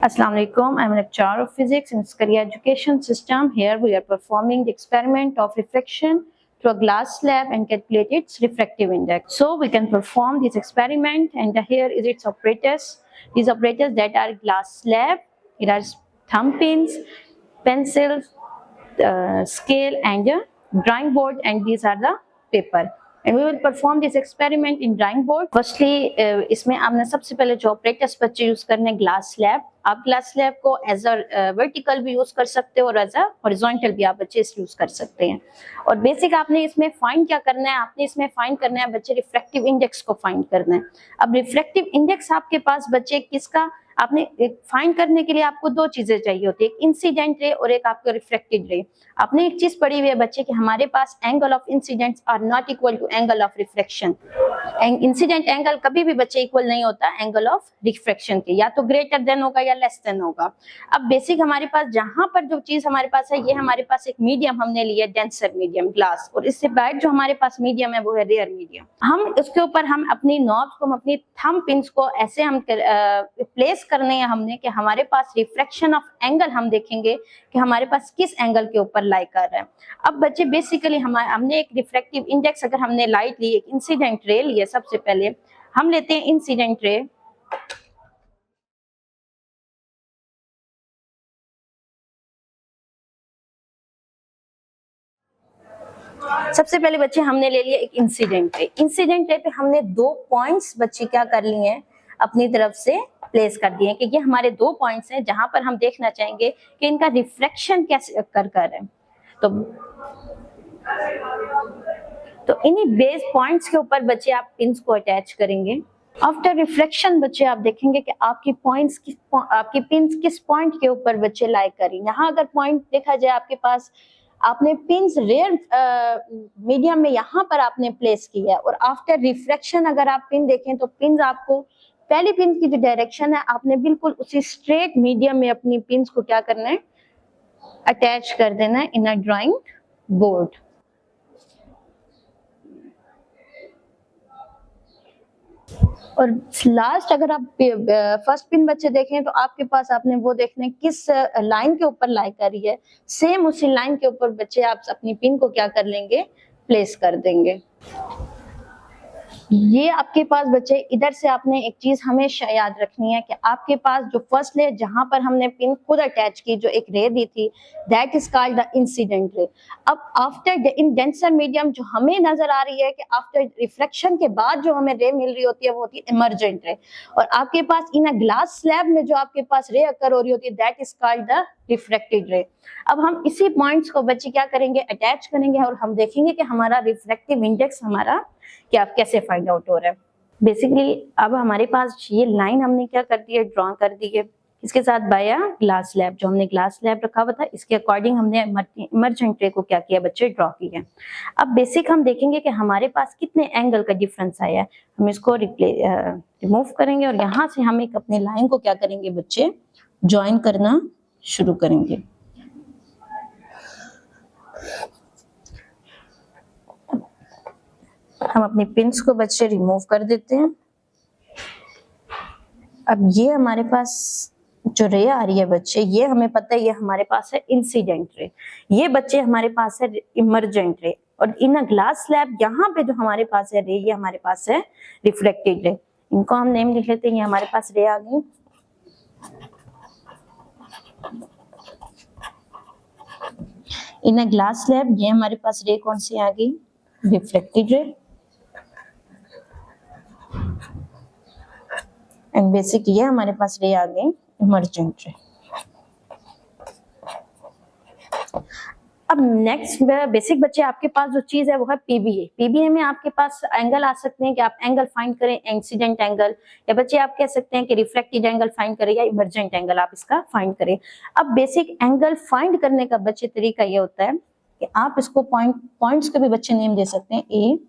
Assalamu alaikum. I'm a lecturer of physics in Korea education system. Here we are performing the experiment of refraction through a glass slab and calculate its refractive index. So we can perform this experiment, and here is its operators. These operators that are glass slab. It has thumb pins, pencils, scale, and a drawing board, and these are the paper. And we will perform this experiment in drawing board. Firstly, इसमें आपने सबसे पहले जो operators बच्चे use करने glass slab. आप glass slab को as a vertical भी यूज कर सकते हो और एज अ हॉरिजॉन्टल भी आप बच्चे इस यूज कर सकते हैं. और बेसिक आपने इसमें फाइंड क्या करना है, आपने इसमें फाइंड करना है बच्चे रिफ्रैक्टिव इंडेक्स को फाइंड करना है. अब रिफ्रैक्टिव इंडेक्स आपके पास बच्चे किसका आपने फाइंड करने के लिए आपको दो चीजें चाहिए होती है, एक इंसिडेंट रे और एक आपका रिफ्लेक्टेड रे. आपने एक चीज पढ़ी हुई है बच्चे कि हमारे पास angle of incidents are not equal to angle of reflection. Incident angle कभी भी बच्चे इक्वल नहीं होता एंगल ऑफ रिफ्रैक्शन के, या तो ग्रेटर देन होगा या लेस देन होगा. अब बेसिक हमारे पास जहां पर जो चीज हमारे पास है, ये हमारे पास एक मीडियम हमने लिया डेंसर मीडियम ग्लास, और इससे बैड जो हमारे पास मीडियम है वो है रेयर मीडियम. हम उसके ऊपर हम अपनी नॉब्स को, हम अपनी थंब पिंस को ऐसे हम प्लेस करने हैं हमने कि हमारे पास रिफ्रैक्शन ऑफ एंगल हम देखेंगे कि हमारे पास किस एंगल के ऊपर लाई कर रहा है. अब बच्चे बेसिकली हमने एक रिफ्रैक्टिव इंडेक्स, अगर हमने लाइट ली, एक इंसिडेंट रे लिया, सबसे पहले हम लेते हैं इंसिडेंट रे. सबसे पहले बच्चे हमने ले लिया एक इंसिडेंट रे. इंसिडेंट रे पे हमने दो पॉइंट्स बच्चे क्या कर लिए हैं, अपनी तरफ से प्लेस कर दिए कि ये हमारे दो पॉइंट्स हैं जहां पर हम देखना चाहेंगे कि इनका रिफ्लेक्शन कैसे कर है. तो इन्हीं बेस पॉइंट्स के ऊपर बच्चे आप पिंस को अटैच करेंगे. आफ्टर रिफ्लेक्शन बच्चे आप देखेंगे कि आपकी आपकी पिंस किस पॉइंट के ऊपर बच्चे लाई करें. यहाँ अगर पॉइंट देखा जाए आपके पास, आपने पिंस रेयर मीडियम में यहाँ पर आपने प्लेस किया है, और आफ्टर रिफ्लेक्शन अगर आप पिन देखें तो पिंस आपको पहली पिन की जो डायरेक्शन है आपने बिल्कुल उसी स्ट्रेट मीडियम में अपनी पिंस को क्या करना है, अटैच कर देना है इन अ ड्राइंग बोर्ड. और लास्ट अगर आप फर्स्ट पिन बच्चे देखें तो आपके पास आपने वो देखना है किस लाइन के ऊपर लाई करी है, सेम उसी लाइन के ऊपर बच्चे आप अपनी पिन को क्या कर लेंगे, प्लेस कर देंगे. ये आपके पास बच्चे इधर से आपने एक चीज हमेशा याद रखनी है कि आपके पास जो फर्स्ट ले जहां पर हमने पिन खुद अटैच की, जो एक रे दी थी, that is called the incident ray. अब आफ्टर इन डेंसर मीडियम जो हमें नजर आ रही है कि आफ्टर रिफ्लेक्शन के बाद जो हमें रे मिल रही होती है वो होती है इमर्जेंट रे. और आपके पास इन अ ग्लास स्लैब में जो आपके पास रे अकर हो रही होती है, that is called the reflected ray. अब हम इसी पॉइंट्स को बच्चे क्या करेंगे, अटैच करेंगे, और हम देखेंगे कि हमारा रिफ्लेक्टिव इंडेक्स हमारा क्या कैसे फाइंड आउट हो रहा है. बेसिकली अब हमारे पास ये लाइन हमने क्या कर दी है, ड्रॉ कर दी है. इसके साथ बाया ग्लास स्लैब, जो हमने ग्लास स्लैब रखा हुआ था, इसके अकॉर्डिंग हमने इमर्जेंट रे को क्या किया बच्चे, ड्रॉ किया. अब बेसिक हम देखेंगे कि हमारे पास कितने एंगल का डिफरेंस आया है. हम इसको रिमूव करेंगे और यहाँ से हम एक अपनी लाइन को क्या करेंगे बच्चे, ज्वाइन करना शुरू करेंगे. हम अपनी पिंस को बच्चे रिमूव कर देते हैं. अब ये हमारे पास जो रे आ रही है बच्चे, ये हमें पता है ये हमारे पास है इंसिडेंट रे, ये बच्चे हमारे पास है इमर्जेंट रे, और इन अ ग्लास स्लैब यहाँ पे जो हमारे पास है रे, ये हमारे पास है रिफ्लेक्टेड रे. इनको हम नेम लिख लेते हैं. ये हमारे पास रे आ गई. इन अ ग्लास स्लैब ये हमारे पास रे कौन सी आ गई, रिफ्लेक्टेड रे. एंड बेसिक ये हमारे पास रे आ गई इमर्जेंट रे. अब नेक्स्ट बेसिक बच्चे आपके पास जो चीज है वो है पीबीए. पीबीए में आपके पास एंगल आ सकते हैं कि आप एंगल फाइंड करें, इंसिडेंट एंगल, या बच्चे आप कह सकते हैं कि रिफ्लेक्टेड एंगल फाइंड करें, या इमर्जेंट एंगल आप इसका फाइंड करें. अब बेसिक एंगल फाइंड करने का बच्चे तरीका ये होता है कि आप इसको पॉइंट्स के भी बच्चे नेम दे सकते हैं, ए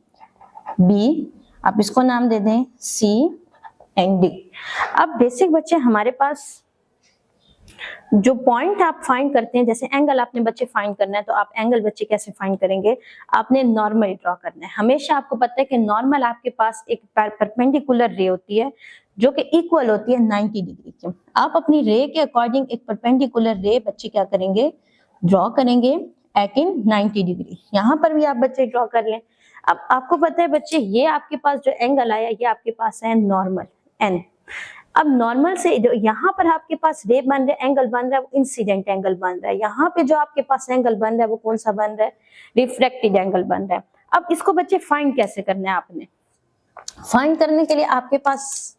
बी, आप इसको नाम दे दें सी एंड डी. अब बेसिक बच्चे हमारे पास जो पॉइंट आप फाइंड करते हैं, जैसे एंगल आपने बच्चे फाइंड करना है, तो आप एंगल बच्चे कैसे फाइंड करेंगे, आपने नॉर्मल ड्रॉ करना है। हमेशा आपको पता है कि नॉर्मल आपके पास एक परपेंडिकुलर रे होती है जो कि इक्वल होती है 90 डिग्री की। आप अपनी रे के अकॉर्डिंग एक परपेंडिकुलर रे बच्चे क्या करेंगे, ड्रॉ करेंगे एट इन 90 डिग्री। यहाँ पर भी आप बच्चे ड्रॉ कर लें। अब आपको पता है बच्चे, ये आपके पास जो एंगल आया, ये आपके पास है नॉर्मल एन। अब नॉर्मल से जो यहाँ पर आपके पास रे बन रहा है, एंगल बन रहा है, वो इंसिडेंट एंगल बन रहा है। यहाँ पे जो आपके पास एंगल बन रहा है वो कौन सा बन रहा है, रिफ्लेक्टेड एंगल बन रहा है। अब इसको बच्चे फाइंड कैसे करना है, आपने फाइंड करने के लिए आपके पास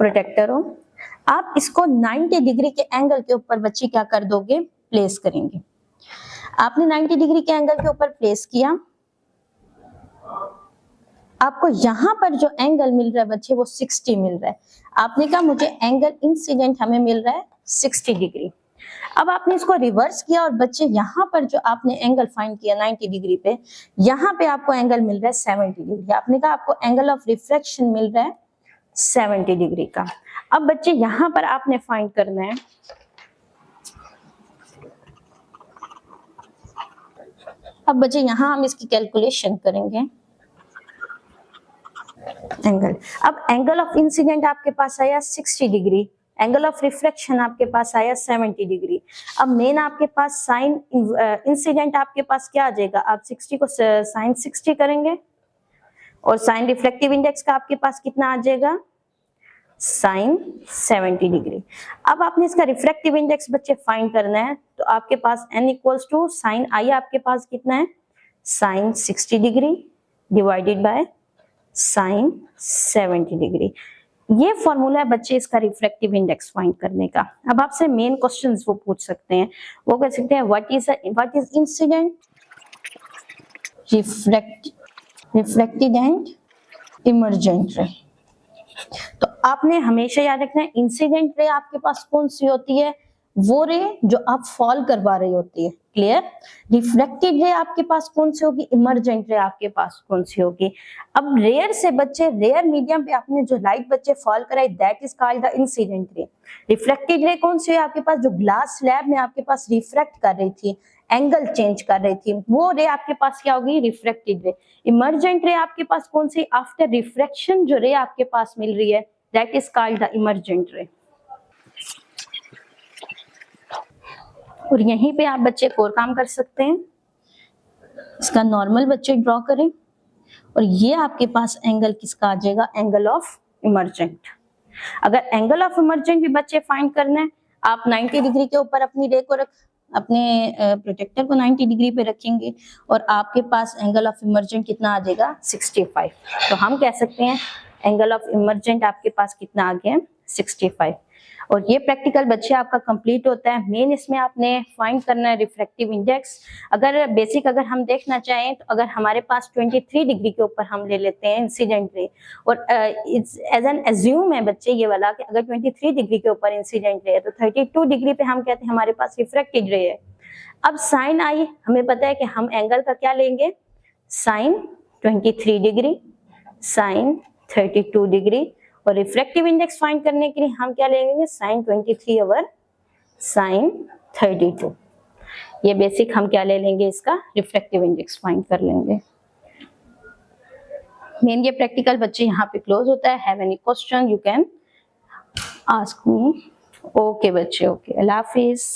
प्रोटेक्टर हो, आप इसको 90 डिग्री के एंगल के ऊपर बच्चे क्या कर दोगे, प्लेस करेंगे। आपने 90 डिग्री के एंगल के ऊपर प्लेस किया, आपको यहाँ पर जो एंगल मिल रहा है बच्चे वो 60 मिल रहा है। आपने कहा मुझे एंगल इंसिडेंट हमें मिल रहा है 60 डिग्री। अब आपने इसको रिवर्स किया और बच्चे यहाँ पर जो आपने एंगल फाइंड किया 90 डिग्री पे, यहाँ पे आपको एंगल मिल रहा है 70 डिग्री। आपने कहा आपको एंगल ऑफ रिफ्लेक्शन मिल रहा है 70 डिग्री का। अब बच्चे यहाँ पर आपने फाइंड करना है, अब बच्चे यहाँ हम इसकी कैलकुलेशन करेंगे एंगल। अब एंगल ऑफ इंसिडेंट आपके पास आया 60 डिग्री, एंगल ऑफ रिफ्लेक्शन आपके पास आया 70 डिग्री। अब मेन आपके पास साइन इंसिडेंट आपके पास क्या आ जाएगा, आप 60 को साइन 60 करेंगे और साइन रिफ्लेक्टिव इंडेक्स का आपके पास कितना आ जाएगा, साइन 70 डिग्री। अब आपने इसका रिफ्लेक्टिव इंडेक्स बच्चे फाइंड करना है, तो आपके पास n equals to sine i आपके पास कितना है, sine 60 degree divided by sine 70 degree. ये फॉर्मूला है बच्चे इसका रिफ्लेक्टिव इंडेक्स फाइंड करने का। अब आपसे मेन क्वेश्चंस वो पूछ सकते हैं, वो कह सकते हैं what is incident, reflected and emergent रे। तो आपने हमेशा याद रखना है, इंसिडेंट रे आपके पास कौन सी होती है, वो रे जो आप फॉल करवा रही होती है, क्लियर। रिफ्लेक्टेड रे आपके पास कौन सी होगी, इमर्जेंट रे आपके पास कौन सी होगी। अब रेयर से बच्चे, रेयर मीडियम पे आपने जो लाइट बच्चे फॉल कराई, that is called the incident ray. Reflected ray कौन सी है आपके पास, जो ग्लास स्लैब में आपके पास रिफ्लेक्ट कर रही थी, एंगल चेंज कर रही थी, वो रे आपके पास क्या होगी, रिफ्लेक्टेड रे। इमर्जेंट रे आपके पास कौन सी, आफ्टर रिफ्लेक्शन जो रे आपके पास मिल रही है, that is called the emergent रे। और यहीं पे आप बच्चे एक और काम कर सकते हैं, इसका नॉर्मल बच्चे ड्रॉ करें और ये आपके पास एंगल किसका आ जाएगा, एंगल ऑफ इमर्जेंट। अगर एंगल ऑफ इमर्जेंट भी बच्चे फाइंड करना है, आप 90 डिग्री के ऊपर अपनी रे को अपने प्रोटेक्टर को 90 डिग्री पे रखेंगे और आपके पास एंगल ऑफ इमर्जेंट कितना आ जाएगा, 65। तो हम कह सकते हैं एंगल ऑफ इमर्जेंट आपके पास कितना आ गया, 65। और ये प्रैक्टिकल बच्चे आपका कंप्लीट होता है। मेन इसमें आपने फाइंड करना है रिफ्लेक्टिव इंडेक्स। अगर बेसिक अगर हम देखना चाहें तो अगर हमारे पास 23 डिग्री के ऊपर हम ले लेते हैं इंसिडेंट रे, और एज एन एज्यूम है बच्चे ये वाला कि अगर 23 डिग्री के ऊपर इंसिडेंट रे है तो 32 डिग्री पे हम कहते हैं हमारे पास रिफ्लेक्टेड रे है। अब साइन आई हमें पता है कि हम एंगल का क्या लेंगे, साइन 23 डिग्री, साइन 32 डिग्री, और रिफ्लेक्टिव इंडेक्स फाइंड करने के लिए हम क्या लेंगे, साइन 23 ओवर साइन 32। ये बेसिक हम क्या ले लेंगे, इसका रिफ्लेक्टिव इंडेक्स फाइंड कर लेंगे। मेन ये प्रैक्टिकल बच्चे यहाँ पे क्लोज होता है। Have any question you can ask me. Okay बच्चे, ओके, अल्लाह हाफिज।